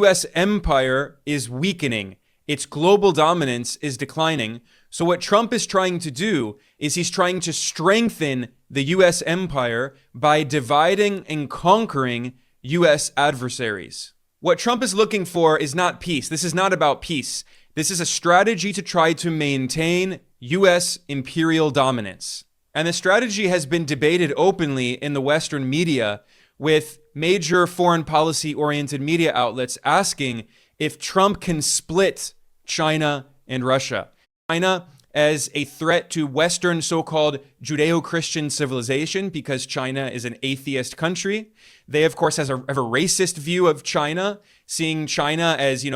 U.S. empire is weakening. Its global dominance is declining. So what Trump is trying to do is he's trying to strengthen the U.S. empire by dividing and conquering U.S. adversaries. What Trump is looking for is not peace. This is not about peace. This is a strategy to try to maintain U.S. imperial dominance. And the strategy has been debated openly in the Western media, with major foreign policy-oriented media outlets asking if Trump can split China and Russia. China as a threat to Western so-called Judeo-Christian civilization, because China is an atheist country. They, of course, have a racist view of China, seeing China as,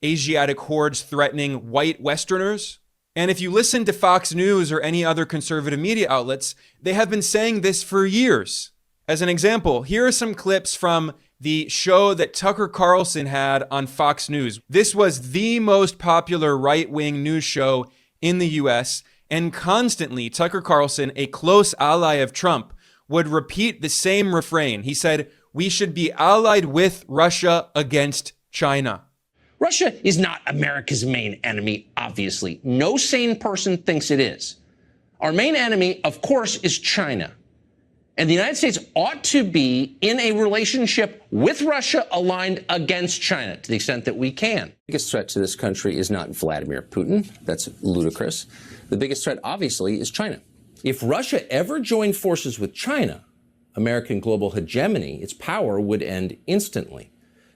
Asiatic hordes threatening white Westerners. And if you listen to Fox News or any other conservative media outlets, they have been saying this for years. As an example, here are some clips from the show that Tucker Carlson had on Fox News. This was the most popular right-wing news show in the US, and constantly Tucker Carlson, a close ally of Trump, would repeat the same refrain. He said, "We should be allied with Russia against China." Russia is not America's main enemy, obviously. No sane person thinks it is. Our main enemy, of course, is China. And the United States ought to be in a relationship with Russia aligned against China to the extent that we can. The biggest threat to this country is not Vladimir Putin. That's ludicrous. The biggest threat, obviously, is China. If Russia ever joined forces with China, American global hegemony, its power would end instantly.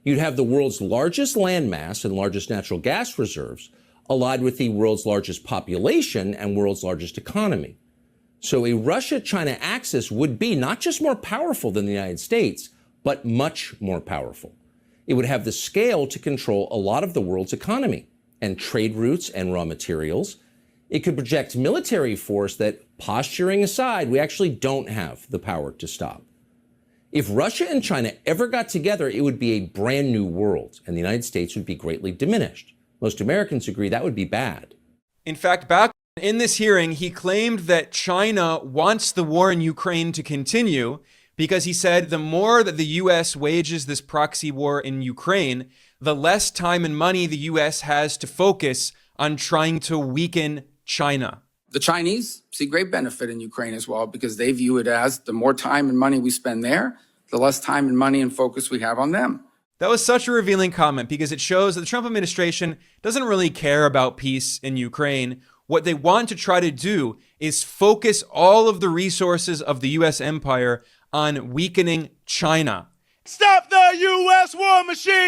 You'd have the world's largest landmass and largest natural gas reserves allied with the world's largest population and world's largest economy. So a Russia-China axis would be not just more powerful than the United States, but much more powerful. It would have the scale to control a lot of the world's economy and trade routes and raw materials. It could project military force that, posturing aside, we actually don't have the power to stop. If Russia and China ever got together, it would be a brand new world, and the United States would be greatly diminished. Most Americans agree that would be bad. In fact, back in this hearing, he claimed that China wants the war in Ukraine to continue because he said the more that the U.S. wages this proxy war in Ukraine, the less time and money the U.S. has to focus on trying to weaken China. The Chinese see great benefit in Ukraine as well, because they view it as the more time and money we spend there, the less time and money and focus we have on them. That was such a revealing comment because it shows that the Trump administration doesn't really care about peace in Ukraine. What they want to try to do is focus all of the resources of the U.S. empire on weakening China. Stop the U.S. war machine!